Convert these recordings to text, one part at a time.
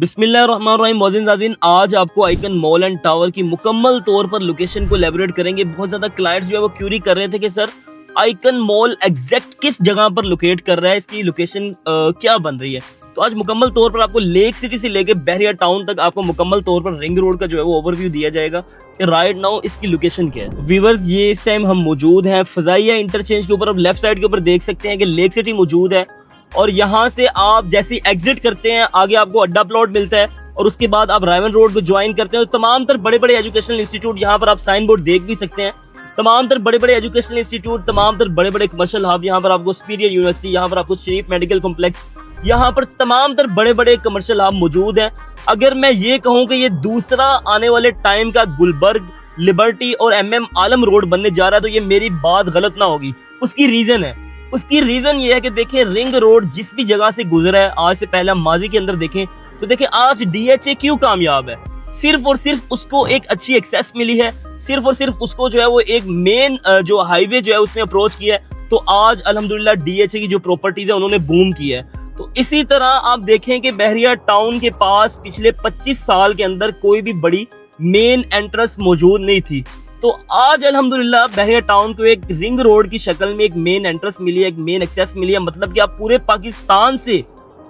बिस्मिल्लाहिर्रहमानिर्रहीम। मोज़िन नाज़रीन, आज आपको आइकन मॉल एंड टावर की मुकम्मल तौर पर लोकेशन को एलैबोरेट करेंगे। बहुत ज़्यादा क्लाइंट्स जो है वो क्यूरी कर रहे थे कि सर आइकन मॉल एग्जैक्ट किस जगह पर लोकेट कर रहा है, इसकी लोकेशन क्या बन रही है। तो आज मुकम्मल तौर पर आपको लेक सिटी से लेके बहरिया टाउन तक आपको मुकम्मल तौर पर रिंग रोड का जो है वो ओवरव्यू दिया जाएगा कि राइट नाउ इसकी लोकेशन क्या है। व्यूअर्स, ये इस टाइम हम मौजूद हैं फजाइया इंटरचेंज के ऊपर। अब लेफ्ट साइड के ऊपर देख सकते हैं कि लेक सिटी मौजूद है और यहाँ से आप जैसे एग्जिट करते हैं आगे आपको अड्डा प्लॉट मिलता है और उसके बाद आप रायवन रोड को ज्वाइन करते हैं। तो तमाम तर बड़े बड़े एजुकेशनल इंस्टीट्यूट यहाँ पर आप साइन बोर्ड देख भी सकते हैं। तमाम तर बड़े बड़े एजुकेशनल इंस्टीट्यूट, तमाम तर बड़े बड़े कमर्शियल हब, यहाँ पर आपको सुपीरियर यूनिवर्सिटी, यहाँ पर आपको शरीफ मेडिकल कॉम्प्लेक्स, यहाँ पर तमाम तर बड़े बड़े कमर्शियल हब मौजूद हैं। अगर मैं ये कहूँ कि ये दूसरा आने वाले टाइम का गुलबर्ग, लिबर्टी और MM आलम रोड बनने जा रहा है तो ये मेरी बात गलत ना होगी। उसकी रीजन ये है कि देखिए रिंग रोड जिस भी जगह से गुजरा है, आज से पहले हम माजी के अंदर देखें तो देखिए आज DHA क्यों कामयाब है। सिर्फ और सिर्फ उसको एक अच्छी एक्सेस मिली है, सिर्फ और सिर्फ उसको जो है वो एक मेन जो हाईवे जो है उसने अप्रोच किया है। तो आज अल्हम्दुलिल्लाह DHA की जो प्रॉपर्टीज है उन्होंने बूम किया है। तो इसी तरह आप देखें कि बहरिया टाउन के पास पिछले 25 साल के अंदर कोई भी बड़ी मेन एंट्रेंस मौजूद नहीं थी। तो आज अल्हम्दुलिल्लाह बहरिया टाउन को एक रिंग रोड की शक्ल में एक मेन एंट्रेंस मिली है, एक मेन एक्सेस मिली है। मतलब कि आप पूरे पाकिस्तान से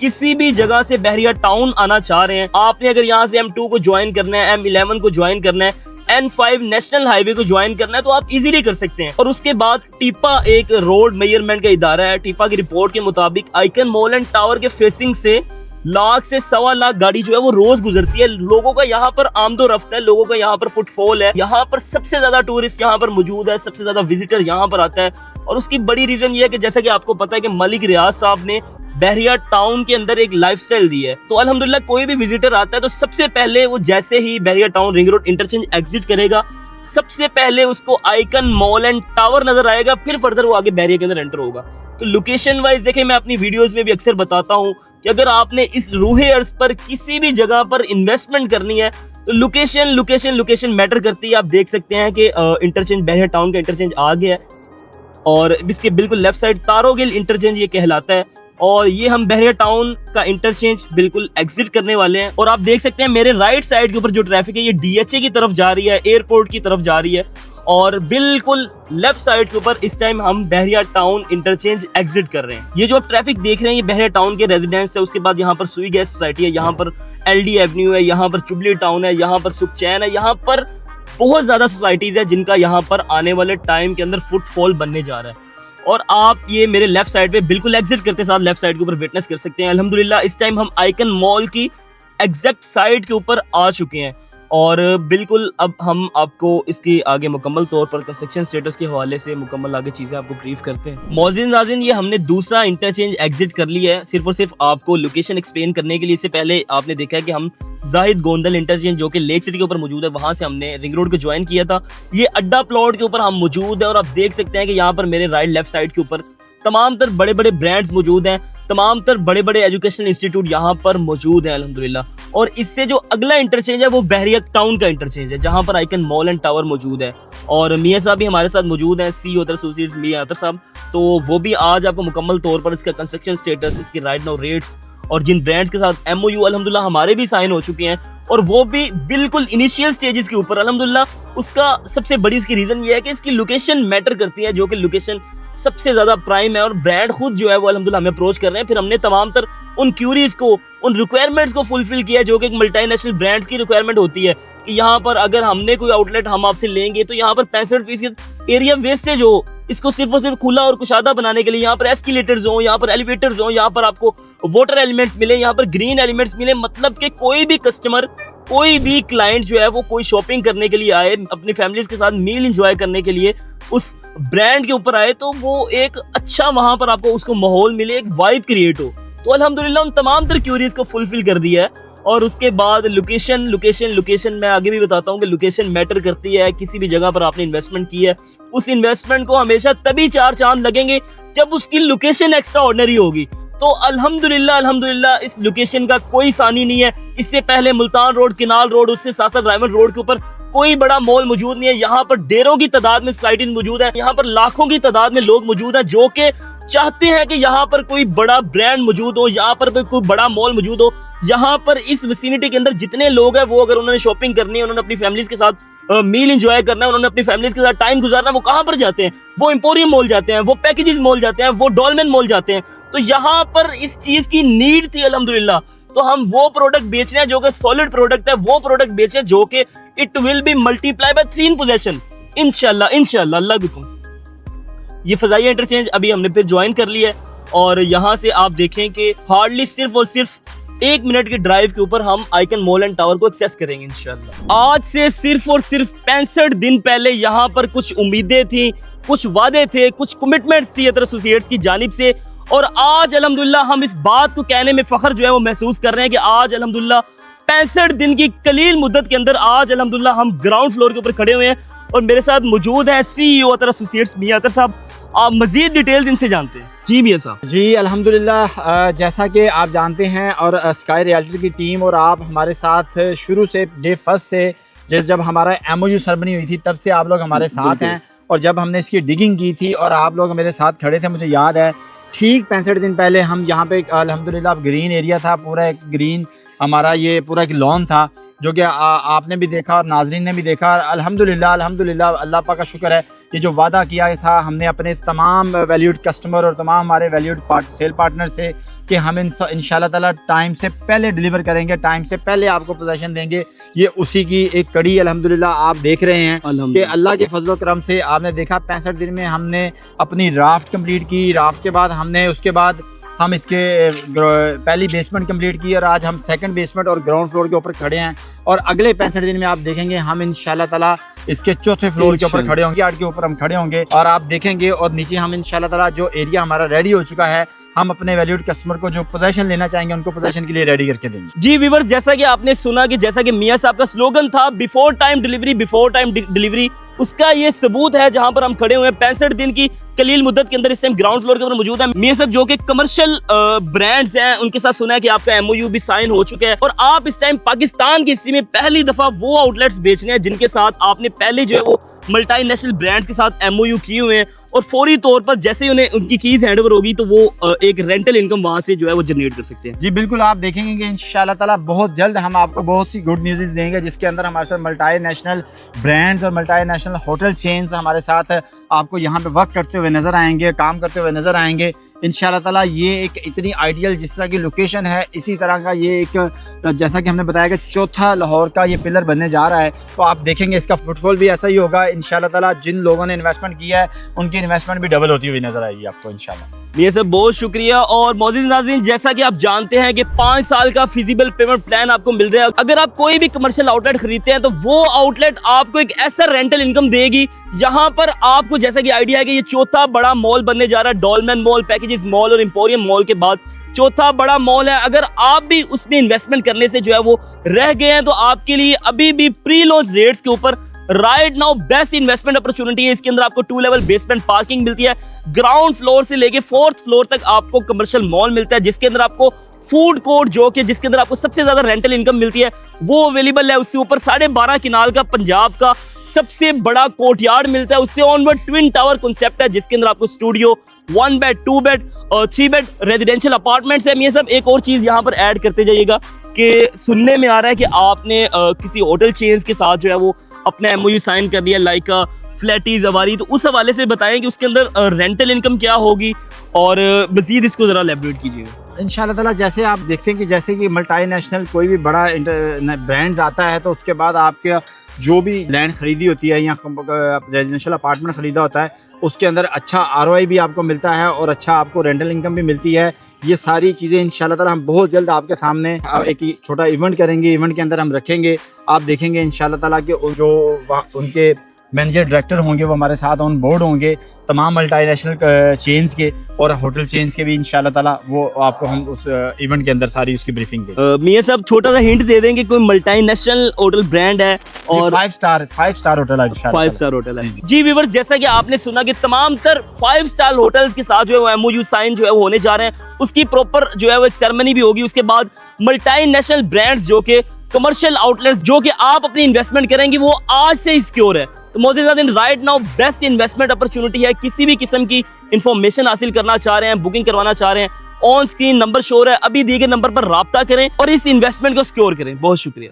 किसी भी जगह से बहरिया टाउन आना चाह रहे हैं, आपने अगर यहाँ से M2 को ज्वाइन करना है, M11 को ज्वाइन करना है, N5 नेशनल हाईवे को ज्वाइन करना है तो आप इजीली कर सकते हैं। और उसके बाद टीपा एक रोड मेजरमेंट का इदारा है। टीपा की रिपोर्ट के मुताबिक आइकन मॉल एंड टावर के फेसिंग से लाख से 1.25 लाख गाड़ी जो है वो रोज गुजरती है। लोगों का यहाँ पर आमदो रफ्त है, लोगों का यहाँ पर फुटफॉल है, यहाँ पर सबसे ज्यादा टूरिस्ट यहाँ पर मौजूद है, सबसे ज्यादा विजिटर यहाँ पर आता है। और उसकी बड़ी रीजन ये है कि जैसा कि आपको पता है कि मलिक रियाज साहब ने बहरिया टाउन के अंदर एक लाइफस्टाइल दी है। तो अल्हम्दुलिल्लाह कोई भी विजिटर आता है तो सबसे पहले वो जैसे ही Bahria Town ring road interchange exit करेगा, सबसे पहले उसको आइकन मॉल एंड टावर नजर आएगा, फिर फर्दर वो आगे बहरिया के अंदर एंटर होगा। तो लोकेशन वाइज देखें, मैं अपनी वीडियोस में भी अक्सर बताता हूं कि अगर आपने इस रूहे अर्ज पर किसी भी जगह पर इन्वेस्टमेंट करनी है तो लोकेशन मैटर करती है। आप देख सकते हैं कि इंटरचेंज बहरिया टाउन का इंटरचेंज आ गया है और इसके बिल्कुल लेफ्ट साइड तारोगिल इंटरचेंज ये कहलाता है और ये हम बहरिया टाउन का इंटरचेंज बिल्कुल एग्जिट करने वाले हैं। और आप देख सकते हैं मेरे राइट साइड के ऊपर जो ट्रैफिक है ये DHA की तरफ जा रही है, एयरपोर्ट की तरफ जा रही है। और बिल्कुल लेफ्ट साइड के ऊपर इस टाइम हम बहरिया टाउन इंटरचेंज एग्जिट कर रहे हैं। ये जो आप ट्रैफिक देख रहे हैं ये बहरिया टाउन के रेजिडेंस है। उसके बाद यहाँ पर सुई गैस सोसाइटी है, यहाँ पर LD एवेन्यू है, यहाँ पर चुबली टाउन है, यहाँ पर सुखचैन है, यहाँ पर बहुत ज्यादा सोसाइटीज है जिनका यहाँ पर आने वाले टाइम के अंदर फुटफॉल बनने जा रहा है। और आप ये मेरे लेफ्ट साइड पे बिल्कुल एग्जिट करते साथ लेफ्ट साइड के ऊपर विटनेस कर सकते हैं। अल्हम्दुलिल्लाह इस टाइम हम आइकन मॉल की एग्जैक्ट साइड के ऊपर आ चुके हैं और बिल्कुल अब हम आपको इसके आगे मुकम्मल तौर पर कंस्ट्रक्शन स्टेटस के हवाले से मुकम्मल आगे चीज़ें आपको ब्रीफ करते हैं। मोज़िन नाज़रीन, ये हमने दूसरा इंटरचेंज एग्जिट कर लिया है सिर्फ और सिर्फ आपको लोकेशन एक्सप्लेन करने के लिए। इससे पहले आपने देखा है कि हम जाहिद गोंदल इंटरचेंज जो कि लेक सिटी के ऊपर मौजूद है, वहां से हमने रिंग रोड को ज्वाइन किया था। ये अड्डा प्लॉट के ऊपर हम मौजूद है और आप देख सकते हैं कि यहाँ पर मेरे राइट लेफ्ट साइड के ऊपर तमाम तर बड़े बड़े ब्रांड्स मौजूद हैं, तमाम तर बड़े बड़े एजुकेशनल इंस्टीट्यूट यहाँ पर मौजूद हैं अल्हम्दुलिल्लाह। और इससे जो अगला इंटरचेंज है वो बहरिया टाउन का इंटरचेंज है जहाँ पर आइकन मॉल एंड टावर मौजूद है। और मियाँ साहब भी हमारे साथ मौजूद हैं, CEO एसोसिएट मियाँ आतर साहब। तो वो भी आज आपको मुकम्मल तौर पर इसका कंस्ट्रक्शन स्टेटस, इसकी राइट नाउ रेट्स और जिन ब्रांड्स के साथ MOU अल्हम्दुलिल्लाह हमारे भी साइन हो चुके हैं और वो भी बिल्कुल इनिशियल स्टेजेस के ऊपर अल्हम्दुलिल्लाह। उसका सबसे बड़ी इसकी रीजन ये है कि इसकी लोकेशन मैटर करती है, जो कि लोकेशन सबसे ज्यादा प्राइम है और ब्रांड खुद जो है वो अल्हम्दुलिल्लाह हमें अप्रोच कर रहे हैं। फिर हमने तमाम तर उन क्यूरीज को, उन रिक्वायरमेंट्स को फुलफिल किया जो कि एक मल्टीनेशनल ब्रांड्स की रिक्वायरमेंट होती है कि यहाँ पर अगर हमने कोई आउटलेट हम आपसे लेंगे तो यहाँ पर 65% एरिया वेस्टेज हो, इसको सिर्फ और सिर्फ खुला और कुशादा बनाने के लिए यहाँ पर एस्केलेटर्स हो, यहाँ पर एलिवेटर्स हो, यहाँ पर आपको वाटर एलिमेंट्स मिले, यहाँ पर ग्रीन एलिमेंट्स मिले। मतलब कि कोई भी कस्टमर, कोई भी क्लाइंट जो है वो कोई शॉपिंग करने के लिए आए, अपनी फैमिलीज के साथ मील एंजॉय करने के लिए उस ब्रांड के ऊपर आए तो वो एक अच्छा वहां पर आपको उसको माहौल मिले, एक वाइब क्रिएट हो। तो अल्हम्दुलिल्लाह उन तमाम तर क्यूरीज को फुलफिल कर दिया है। और उसके बाद लोकेशन मैं आगे भी बताता हूँ कि लोकेशन मैटर करती है। किसी भी जगह पर आपने इन्वेस्टमेंट की है, उस इन्वेस्टमेंट को हमेशा तभी 4 चांद लगेंगे जब उसकी लोकेशन एक्स्ट्रा ऑर्डिनरी होगी। तो अल्हम्दुलिल्लाह इस लोकेशन का कोई सानी नहीं है। इससे पहले मुल्तान रोड, किनाल रोड, उससे साथ साथ रायवन रोड के ऊपर कोई बड़ा मॉल मौजूद नहीं है। यहाँ पर ढेरों की तादाद में सोसाइटीज मौजूद है, यहाँ पर लाखों की तादाद में लोग मौजूद हैं जो कि चाहते हैं कि यहाँ पर कोई बड़ा ब्रांड मौजूद हो, यहाँ पर कोई बड़ा मॉल मौजूद हो, यहाँ पर इस विसिनिटी के अंदर जितने लोग हैं वो अगर उन्होंने शॉपिंग करनी है, उन्होंने अपनी फैमिलीज के साथ मील एंजॉय करना है, उन्होंने अपनी फैमिलीज के साथ टाइम गुजारना है, वो कहाँ पर जाते हैं? वो एम्पोरियम मॉल जाते हैं, वो पैकेजेस मॉल जाते हैं, वो डॉलमेन मॉल जाते हैं। तो यहाँ पर इस चीज की नीड थी अल्हम्दुलिल्लाह, तो हम वो प्रोडक्ट बेच रहे हैं जो कि सॉलिड प्रोडक्ट है, वो प्रोडक्ट बेच रहे हैं जो कि it will be multiply by 3 in possession इंशाल्लाह इंशाल्लाह अल्लाह की हुक्म से। ये फजाइया इंटरचेंज अभी हमने फिर ज्वाइन कर लिया है और यहाँ से आप देखें कि हार्डली सिर्फ और सिर्फ 1 मिनट की ड्राइव के ऊपर हम आइकन मॉल एंड टावर को एक्सेस करेंगे इंशाल्लाह। आज से सिर्फ और सिर्फ 65 दिन पहले यहाँ पर कुछ उम्मीदें थी, कुछ वादे थे, कुछ कमिटमेंट्स थी अतर एसोसिएट्स की जानिब से, और आज अल्हम्दुलिल्लाह हम इस बात को कहने में फख्र जो है वो महसूस कर रहे हैं कि आज अल्हम्दुलिल्लाह 65 दिन की कलील मुद्दत के अंदर आज अल्हम्दुलिल्लाह हम ग्राउंड फ्लोर के ऊपर खड़े हुए हैं और मेरे साथ मौजूद है CEO अतर एसोसिएट्स मियां अतर साहब। आप मजीद डिटेल्स इनसे जानते हैं। जी मियां साहब। जी अल्हम्दुलिल्लाह, जैसा कि आप जानते हैं और स्काई रियल्टी की टीम और आप हमारे साथ शुरू से डे फर्स्ट से जब हमारा MOU सेरेमनी हुई थी तब से आप लोग हमारे साथ हैं, और जब हमने इसकी डिगिंग की थी और आप लोग मेरे साथ खड़े थे, मुझे याद है ठीक 65 दिन पहले हम यहाँ पे अल्हम्दुलिल्लाह ग्रीन एरिया था, पूरा एक ग्रीन हमारा ये पूरा एक लॉन था जो कि आपने भी देखा और नाजरीन ने भी देखा। अल्हम्दुलिल्लाह अल्हम्दुलिल्लाह अल्लाह पाक का शुक्र है, ये जो वादा किया था हमने अपने तमाम वैल्यूड कस्टमर और तमाम हमारे वैल्यूड सेल पार्टनर से कि हम इंशाल्लाह ताला टाइम से पहले डिलीवर करेंगे, टाइम से पहले आपको पोजीशन देंगे, ये उसी की एक कड़ी अल्हम्दुलिल्लाह आप देख रहे हैं कि अल्लाह के फजल करम से आपने देखा 65 दिन में हमने अपनी राफ्ट कंप्लीट की। राफ्ट के बाद हमने उसके बाद हम इसके पहली बेसमेंट कंप्लीट की और आज हम सेकंड बेसमेंट और ग्राउंड फ्लोर के ऊपर खड़े हैं, और अगले 65 दिन में आप देखेंगे हम इंशाल्लाह ताला इसके चौथे फ्लोर के ऊपर खड़े होंगे, यार्ड के ऊपर हम खड़े होंगे और आप देखेंगे, और नीचे हम इंशाल्लाह ताला जो एरिया हमारा रेडी हो चुका है, हम अपने वैल्यूड कस्टमर को जो पोजीशन लेना चाहेंगे उनको पोजीशन के लिए रेडी करके देंगे। जी व्यूअर्स, जैसा कि आपने सुना कि जैसा कि मियां साहब का स्लोगन था बिफोर टाइम डिलीवरी, उसका ये सबूत है जहां पर हम खड़े हुए हैं 65 दिन की कलील मुद्दत के अंदर। इस टाइम ग्राउंड फ्लोर के ऊपर मौजूद है मियां साहब जो कि कमर्शियल ब्रांड्स हैं, उनके साथ सुना है कि आपका MOU भी साइन हो चुका है और आप इस टाइम पाकिस्तान की हिस्ट्री में पहली दफा वो आउटलेट्स बेच रहे हैं जिनके साथ आपने पहले जो है वो मल्टीनेशनल ब्रांड्स के साथ MOU किए हुए हैं, और फौरी तौर पर जैसे ही उन्हें उनकी कीज हैंडओवर होगी तो वो एक रेंटल इनकम वहां से जो है वो जनरेट कर सकते हैं। जी बिल्कुल, आप देखेंगे कि इंशाल्लाह ताला बहुत जल्द हम आपको बहुत सी गुड न्यूज़ देंगे जिसके अंदर हमारे साथ मल्टीनेशनल ब्रांड्स और मल्टीनेशनल होटल चेन्स हमारे साथ आपको यहाँ पे वर्क करते हुए नजर आएंगे, काम करते हुए नजर आएंगे इंशाल्लाह ताला। ये एक इतनी आइडियल जिस तरह की लोकेशन है, इसी तरह का ये एक जैसा कि हमने बताया कि चौथा लाहौर का ये पिलर बनने जा रहा है, तो आप देखेंगे इसका फुटफॉल भी ऐसा ही होगा इंशाल्लाह ताला। जिन लोगों ने इन्वेस्टमेंट किया है उनकी इन्वेस्टमेंट भी डबल होती हुई नजर आएगी आपको इंशाल्लाह। ये सब बहुत शुक्रिया। और मौजूद नाज़रीन, जैसा कि आप जानते हैं कि 5 साल का फिजिबल पेमेंट प्लान आपको मिल रहा है। अगर आप कोई भी कमर्शियल आउटलेट खरीदते हैं तो वो आउटलेट आपको एक ऐसा रेंटल इनकम देगी जहां पर आपको, जैसा कि आइडिया है कि ये चौथा बड़ा मॉल बनने जा रहा है, डॉलमेन मॉल, पैकेजेस मॉल और एम्पोरियम मॉल के बाद चौथा बड़ा मॉल है। अगर आप भी उसमें इन्वेस्टमेंट करने से जो है वो रह गए हैं तो आपके लिए अभी भी प्री लॉन्च रेट्स के ऊपर right now best investment opportunity है। इसके अंदर आपको 2 लेवल बेसमेंट पार्किंग मिलती है, ग्राउंड फ्लोर से लेके 4th फ्लोर तक आपको कमर्शियल मॉल मिलता है, जिसके अंदर आपको फूड कोर्ट जो कि जिसके अंदर आपको सबसे ज्यादा रेंटल इनकम मिलती है वो अवेलेबल है। उससे ऊपर 12.5 किनाल का पंजाब का सबसे बड़ा कोर्टयार्ड मिलता है। उससे ऑनवर्ड ट्विन टावर कॉन्सेप्ट है जिसके अंदर आपको स्टूडियो, 1 बेड, 2 बेड और 3 बेड रेजिडेंशियल अपार्टमेंट्स है। ये सब एक और चीज यहाँ पर ऐड करते जाइएगा कि सुनने में आ रहा है कि आपने किसी होटल चेन्स के साथ जो है वो अपना MOU साइन कर दिया, लाइक फ्लैटीज अवारी, तो उस हवाले से बताएं कि उसके अंदर रेंटल इनकम क्या होगी और मजीद इसको जरा एलैबोरेट कीजिएगा इंशाल्लाह ताला। जैसे आप देखते हैं कि जैसे कि मल्टीनेशनल कोई भी बड़ा ब्रांड्स आता है तो उसके बाद आपके जो भी लैंड खरीदी होती है या रेजिडेंशियल अपार्टमेंट खरीदा होता है उसके अंदर अच्छा ROI भी आपको मिलता है और अच्छा आपको रेंटल इनकम भी मिलती है। ये सारी चीज़ें इंशाल्लाह ताला हम बहुत जल्द आपके सामने एक छोटा इवेंट करेंगे, इवेंट के अंदर हम रखेंगे। आप देखेंगे इंशाल्लाह ताला कि जो उनके मैनेजर डायरेक्टर होंगे वो हमारे साथ ऑन बोर्ड होंगे, तमाम मल्टीनेशनल चेन्स के और होटल चेन्स के भी इंशाल्लाह ताला वो आपको हम उस इवेंट के अंदर सारी उसकी ब्रीफिंग देंगे। मियां साहब छोटा सा हिंट दे देंगे, कोई मल्टीनेशनल होटल ब्रांड है और 5 स्टार होटल है, 5 स्टार होटल है। जी व्यूअर्स, जैसा कि आपने सुना कि तमाम तर 5 स्टार होटल्स के साथ जो है वो MOU साइन जो है वो होने जा रहे हैं, उसकी प्रॉपर जो है वो एक सेरेमनी भी होगी। उसके बाद मल्टीनेशनल ब्रांड्स जो कि कमर्शियल आउटलेट्स जो कि आप अपनी इन्वेस्टमेंट करेंगे वो आज से ही सिक्योर है। तो मोज़िन right now best investment opportunity है। किसी भी किस्म की इंफॉर्मेशन हासिल करना चाह रहे हैं, बुकिंग करवाना चाह रहे हैं, ऑन स्क्रीन नंबर शो हो रहा है, अभी दिए गए नंबर पर राब्ता करें और इस इन्वेस्टमेंट को सिक्योर करें। बहुत शुक्रिया।